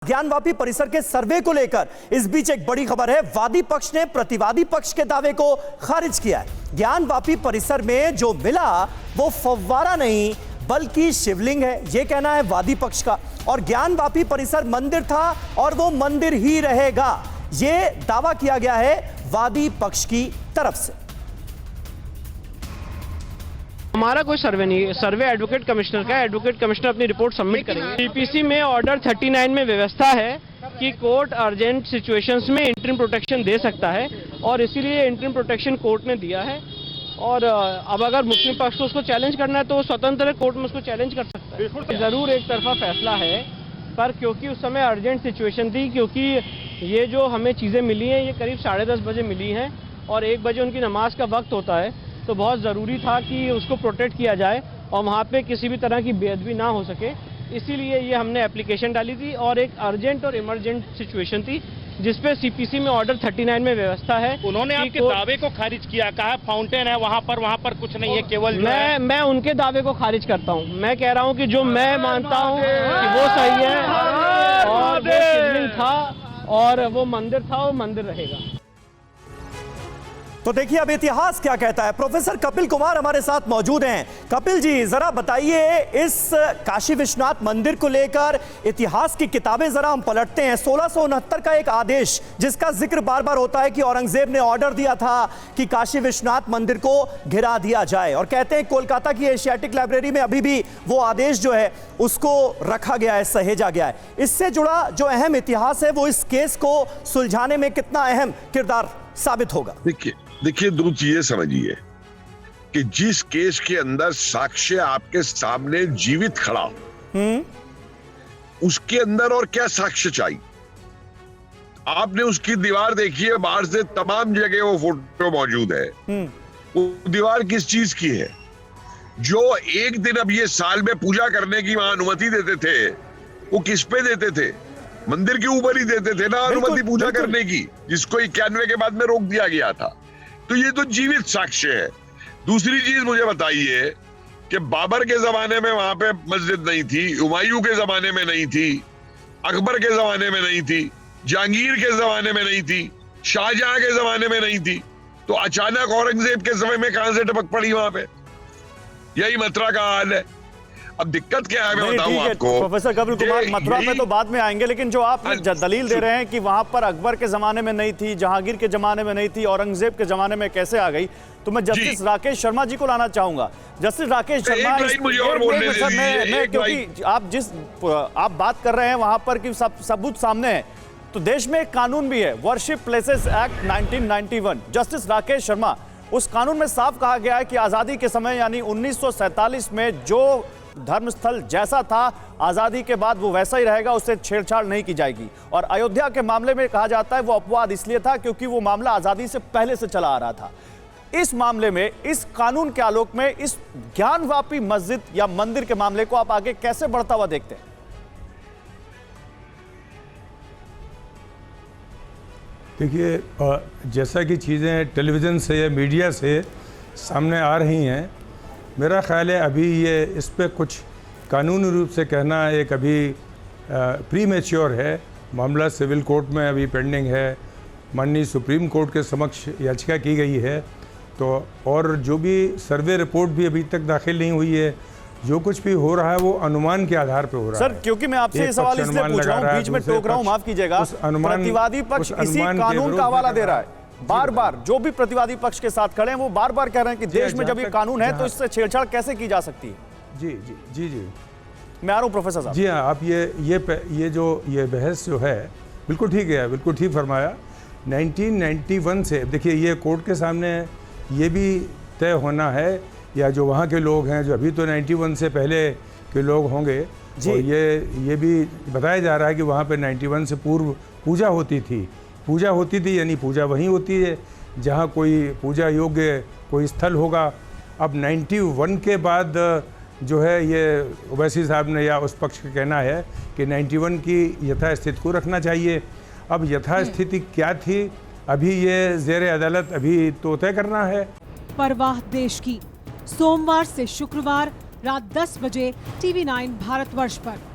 ज्ञानवापी परिसर के सर्वे को लेकर इस बीच एक बड़ी खबर है। वादी पक्ष ने प्रतिवादी पक्ष के दावे को खारिज किया है। ज्ञानवापी परिसर में जो मिला वो फव्वारा नहीं बल्कि शिवलिंग है, यह कहना है वादी पक्ष का। और ज्ञानवापी परिसर मंदिर था और वो मंदिर ही रहेगा, यह दावा किया गया है वादी पक्ष की तरफ से। हमारा कोई सर्वे नहीं है, सर्वे एडवोकेट कमिश्नर का है। एडवोकेट कमिश्नर अपनी रिपोर्ट सबमिट करेंगे। टीपीसी में ऑर्डर 39 में व्यवस्था है कि कोर्ट अर्जेंट सिचुएशंस में इंटरिम प्रोटेक्शन दे सकता है और इसीलिए इंटरिम प्रोटेक्शन कोर्ट ने दिया है। और अब अगर मुस्लिम पक्ष को उसको चैलेंज करना है तो वो स्वतंत्र कोर्ट में उसको चैलेंज कर सकता है। जरूर एक तरफा फैसला है, पर क्योंकि उस समय अर्जेंट सिचुएशन थी, क्योंकि ये जो हमें चीज़ें मिली हैं ये करीब 10:30 बजे मिली हैं और 1 बजे उनकी नमाज का वक्त होता है, तो बहुत ज़रूरी था कि उसको प्रोटेक्ट किया जाए और वहाँ पे किसी भी तरह की बेअदबी ना हो सके। इसीलिए ये हमने एप्लीकेशन डाली थी और एक अर्जेंट और इमरजेंट सिचुएशन थी जिसपे सीपीसी में ऑर्डर 39 में व्यवस्था है। उन्होंने आपके दावे को खारिज किया, कहा फाउंटेन है वहाँ पर कुछ नहीं है, केवल मैं उनके दावे को खारिज करता हूँ। मैं कह रहा हूँ कि जो मैं मानता हूँ कि वो सही है और वो शिवलिंग था और वो मंदिर था, वो मंदिर रहेगा। तो देखिए अब इतिहास क्या कहता है। प्रोफेसर कपिल कुमार हमारे साथ मौजूद हैं। कपिल जी, जरा बताइए इस काशी विश्वनाथ मंदिर को लेकर इतिहास की किताबें जरा हम पलटते हैं। 1669 का एक आदेश जिसका जिक्र बार बार होता है कि औरंगजेब ने ऑर्डर दिया था कि काशी विश्वनाथ मंदिर को घिरा दिया जाए, और कहते हैं कोलकाता की एशियाटिक लाइब्रेरी में अभी भी वो आदेश जो है उसको रखा गया है, सहेजा गया है। इससे जुड़ा जो अहम इतिहास है वो इस केस को सुलझाने में कितना अहम किरदार साबित होगा? देखिए दो चीजें समझिए कि जिस केस के अंदर साक्ष्य आपके सामने जीवित खड़ा हो, उसके अंदर और क्या साक्ष्य चाहिए? आपने उसकी दीवार देखी है, बाहर से तमाम जगह वो फोटो मौजूद है। वो दीवार किस चीज की है? जो एक दिन अब ये साल में पूजा करने की वहां अनुमति देते थे, वो किस पे देते थे? मंदिर के ऊपर ही देते थे ना अनुमति पूजा करने की, जिसको 91 के बाद में रोक दिया गया था। तो ये तो जीवित साक्ष्य है। दूसरी चीज मुझे बताइए कि बाबर के जमाने में वहां पे मस्जिद नहीं थी, हुमायूं के जमाने में नहीं थी, अकबर के जमाने में नहीं थी, जहांगीर के जमाने में नहीं थी, शाहजहां के जमाने में नहीं थी, तो अचानक औरंगजेब के समय में कहां से टपक पड़ी वहां पे? यही मथुरा का हाल है। अब दिक्कत क्या है मैं बताऊं आपको। प्रोफेसर कपिल कुमार, मथुरा में तो बाद में आएंगे, लेकिन जो आप दलील दे रहे हैं कि वहां पर अकबर के जमाने में नहीं थी, जहांगीर के जमाने में नहीं थी, औरंगजेब के जमाने में कैसे आ गई, तो मैं जस्टिस राकेश शर्मा जी को लाना चाहूंगा। जस्टिस राकेश शर्मा, क्योंकि आप बात कर रहे हैं वहां पर कि सबूत सामने है, तो देश में एक कानून भी है, worship places act 1991। Justice Rakesh Sharma, उस कानून में साफ कहा गया है कि आजादी के समय यानी 1947 में जो धर्मस्थल जैसा था आजादी के बाद वो वैसा ही रहेगा, उससे छेड़छाड़ नहीं की जाएगी। और अयोध्या के मामले में कहा जाता है वो अपवाद इसलिए था क्योंकि वो मामला आजादी से पहले से चला आ रहा था। इस मामले में, इस कानून के आलोक में, इस ज्ञानवापी मस्जिद या मंदिर के मामले को आप आगे कैसे बढ़ता हुआ देखते हैं? देखिए, जैसा कि चीज़ें टेलीविज़न से या मीडिया से सामने आ रही हैं, मेरा ख्याल है अभी ये इस पे कुछ कानूनी रूप से कहना एक अभी प्री मैच्योर है। मामला सिविल कोर्ट में अभी पेंडिंग है, माननीय सुप्रीम कोर्ट के समक्ष याचिका की गई है, तो और जो भी सर्वे रिपोर्ट भी अभी तक दाखिल नहीं हुई है, जो कुछ भी हो रहा है वो अनुमान के आधार पे हो रहा है। सर, क्योंकि मैं आपसे ये सवाल इसलिए पूछ रहा हूं, बीच में टोक रहा हूं, माफ कीजिएगा, प्रतिवादी पक्ष इसी कानून का हवाला दे रहा है बार बार। जो भी प्रतिवादी पक्ष के साथ खड़े हैं वो बार बार कह रहे हैं कि देश में जब ये कानून है तो इससे छेड़छाड़ कैसे की जा सकती है? जी जी जी जी मैं आ रहा हूं प्रोफेसर साहब। जी हाँ, आप ये बहस जो है बिल्कुल ठीक है, बिल्कुल ठीक फरमाया। 1991 से देखिए, ये कोर्ट के सामने ये भी तय होना है, या जो वहाँ के लोग हैं जो अभी तो 91 से पहले के लोग होंगे, और ये भी बताया जा रहा है कि वहाँ पे 91 से पूर्व पूजा होती थी यानी पूजा वहीं होती है जहाँ कोई पूजा योग्य कोई स्थल होगा। अब 91 के बाद जो है ये ओवैसी साहब ने या उस पक्ष का कहना है कि 91 की यथास्थिति को रखना चाहिए। अब यथास्थिति क्या थी, अभी ये ज़ेर अदालत अभी तो तय करना है। परवाह देश की, सोमवार से शुक्रवार रात 10 बजे TV9 भारतवर्ष पर।